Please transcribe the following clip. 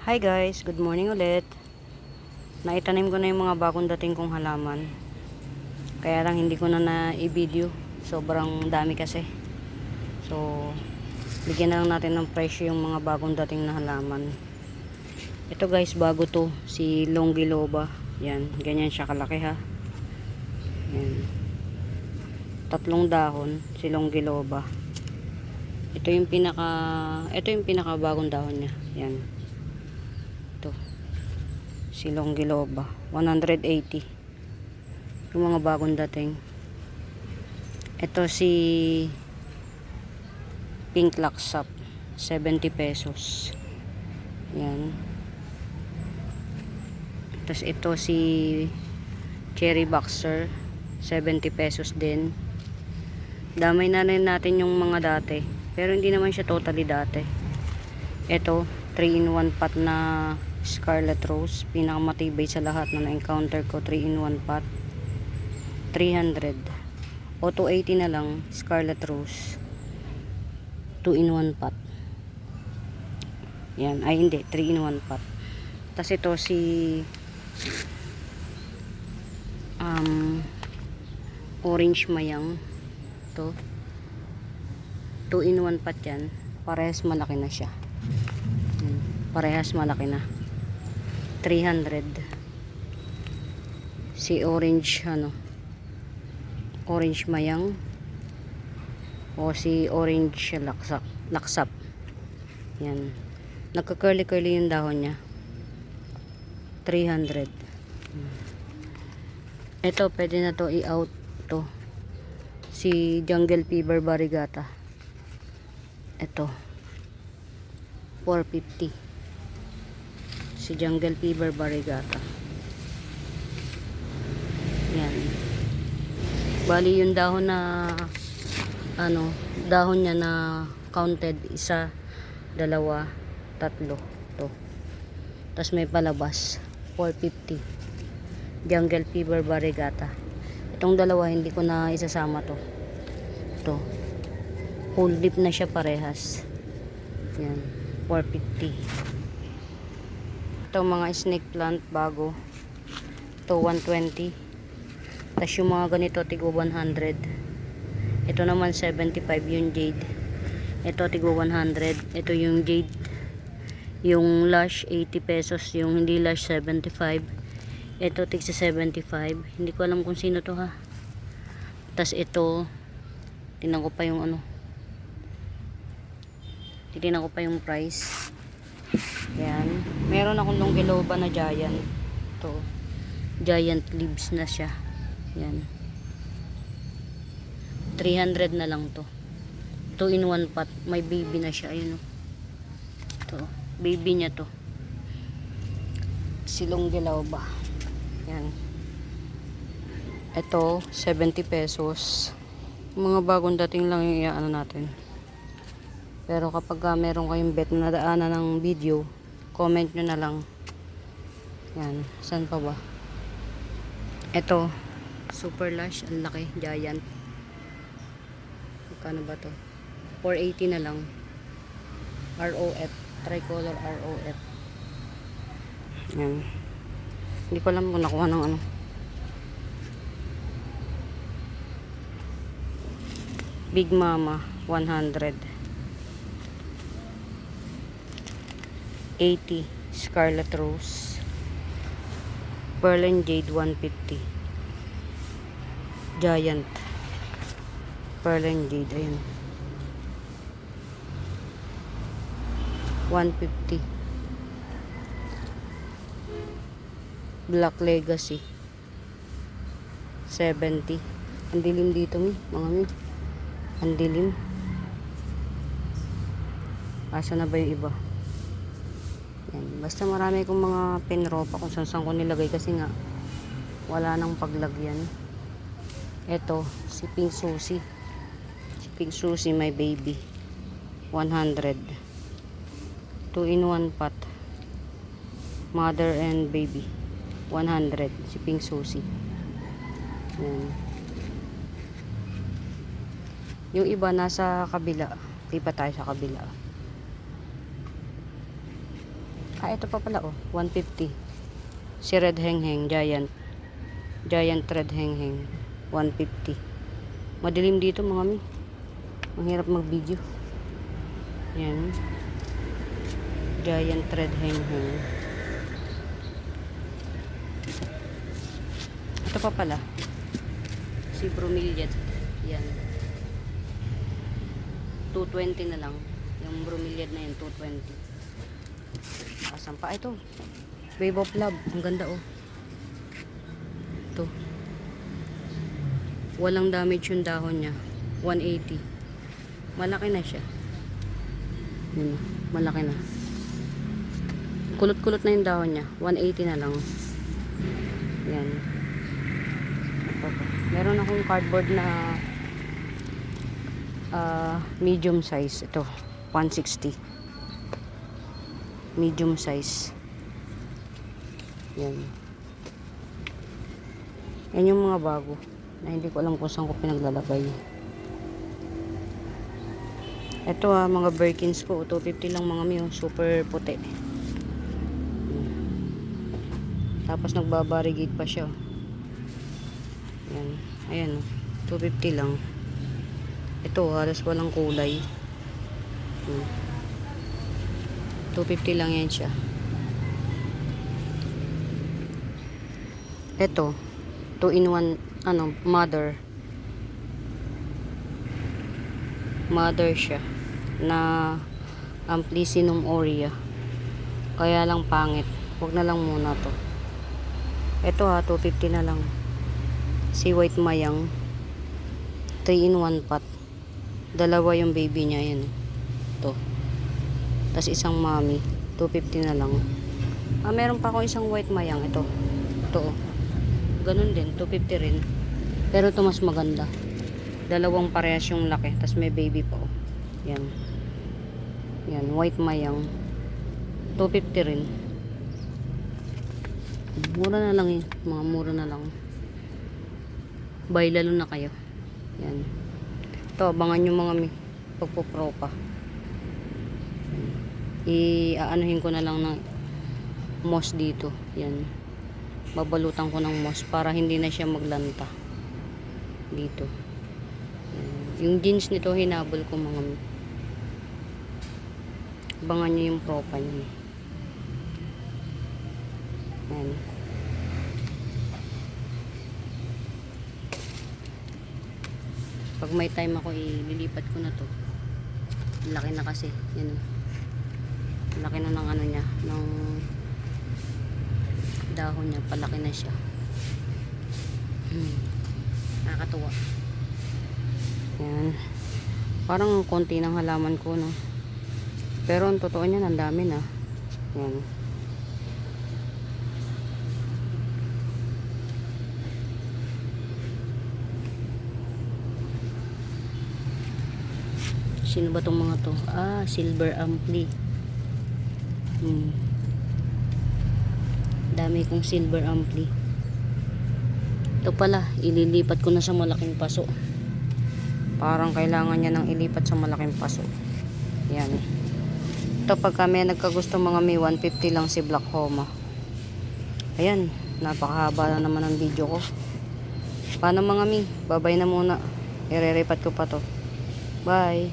Hi guys, good morning ulit. Naitanim ko na yung mga bagong dating kong halaman. Kaya lang hindi ko na na-i-video. Sobrang dami kasi. So, bigyan na lang natin ng presyo yung mga bagong dating na halaman. Ito guys, bago to. Si Longiloba. Yan, ganyan siya kalaki ha. Yan. 3 dahon, si Longiloba. Ito yung pinaka bagong dahon niya. Yan. Ito. Si Longiloba. 180. Yung mga bagong dating. Ito si Pink Laksap. 70 pesos. Yan. Tapos ito si Cherry Boxer. 70 pesos din. Damay na rin natin yung mga dati. Pero hindi naman siya totally dati. Ito, 3-in-1 pot na Scarlet Rose. Pinakamatibay sa lahat na na-encounter ko. 3-in-1 pot. 300. O 280 na lang. Scarlet Rose. 2-in-1 pot. Yan. Ay hindi. 3-in-1 pot. Tapos ito si Orange Mayang. Ito. 2-in-1 pot yan. Parehas malaki na siya. Parehas malaki na. 300. Si Orange Orange Mayang o si Orange Laksap. Yan. Nagka-curly yung dahon niya. 300. Ito pwede na to i-out to. Si Jungle Fever Variegata. Ito 450. Si Jungle Fever Variegata. Yan. Bali yung dahon na dahon niya na counted 1, 2, 3 to. Tapos may palabas 450. Jungle Fever Variegata. Itong dalawa hindi ko na isasama to. Ito. Whole leaf na siya parehas. Yan. 450. Ito mga snake plant bago. Ito 120. Tapos yung mga ganito tigo 100. Ito naman 75 yung jade. Ito tigo 100. Ito yung jade. Yung lush 80 pesos. Yung hindi lush 75. Ito tigsa 75. Hindi ko alam kung sino to ha. Tapos ito tingnan ko pa yung titignan ko pa yung price. Yan. Meron akong Longiloba na giant. Ito. Giant leaves na siya. Yan. 300 na lang to. 2-in-1 pot. May baby na siya. Ayun o. Ito. Baby niya to. Si Longiloba. Yan. Ito. 70 pesos. Mga bagong dating lang yung iaano natin. Pero kapag meron kayong bet na nadaanan ng video, comment nyo na lang. Yan. Saan pa ba? Ito. Super lush. Ang laki. Giant. Magkano ba to? 480 na lang. ROF. Tricolor ROF. Yan. Hindi ko alam kung nakuha ng Big Mama. 100. 80 Scarlet Rose. Pearl and Jade 150. Giant Pearl and Jade. Ayun. 150. Black Legacy 70. Ang dilim dito mga ang dilim. Asa na ba yung iba? Yan. Basta marami kong mga pinropa kung saan ko nilagay kasi nga wala nang paglagyan. Ito, si Pink Susie. Si Pink Susie, my baby. 100. 2-in-1 pot. Mother and baby. 100. Si Pink Susie. Yan. Yung iba nasa kabila. Lipat tayo sa kabila. Ah, ito pa pala, oh. 150. Si Red Hengheng, Giant. Giant Red Hengheng. 150. Madilim dito, mga mi. Ang hirap mag-video. Yan. Giant Red Hengheng. Ito pa pala. Si Bromeliad. Yan. 220 na lang. Yung Bromeliad na yan, 220. Asan pa? Ito. Wave of Love. Ang ganda, oh. Ito. Walang damage yung dahon niya. 180. Malaki na siya. Yun, malaki na. Kulot-kulot na yung dahon niya. 180 na lang. Yan. Ito pa. Meron akong cardboard na medium size. Ito. 160. Medium size. Yan. Yan yung mga bago. Na hindi ko alam kung saan ko pinaglalagay. Ito mga Birkins ko. 250 lang mga miyo. Super puti. Tapos nagbabarigate pa siya. Yan. Ayan. 250 lang. Ito halos walang kulay. 250 lang yan siya. Ito. 2-in-1 mother. Mother siya. Na Amplicynum aurea. Kaya lang pangit. Huwag na lang muna to. Ito 250 na lang. Si White Mayang. 3-in-1 pot. Dalawa yung baby niya yan. Ito. Tas isang mami. 250 na lang. Meron pa akong isang White Mayang. Ito. Ito. Ganun din. 250 rin. Pero ito mas maganda. Dalawang parehas yung laki. Tas may baby pa. Yan. Yan. White Mayang. 250 rin. Mura na lang eh. Mga mura na lang. Buy lalo na kayo. Yan. Ito, abangan nyo mga pagpupro pa. Aanuhin ko na lang ng moss dito. Yan. Babalutan ko ng moss para hindi na siya maglanta. Dito. Yan. Yung jeans nito hinabol ko mga abangan nyo yung propa niya. Yan. Pag may time ako, ililipat ko na to. Laki na kasi. Yan. Laki na ng ano niya. Ng dahon niya. Palaki na siya. Nakakatuwa. Yan. Parang konti ng halaman ko, no? Pero ang totoo niya, ang dami na. Yan. Sino ba tong mga to? Silver ampli. Dami kong silver ampli. Ito pala, ililipat ko na sa malaking paso. Parang kailangan niya nang ilipat sa malaking paso. Yan. Ito pag kami nagkagusto mga may 150 lang si Black Homa. Ayan, napakahaba na naman ang video ko. Paano mga mi? Babay na muna. Ireripat ko pa to. Bye.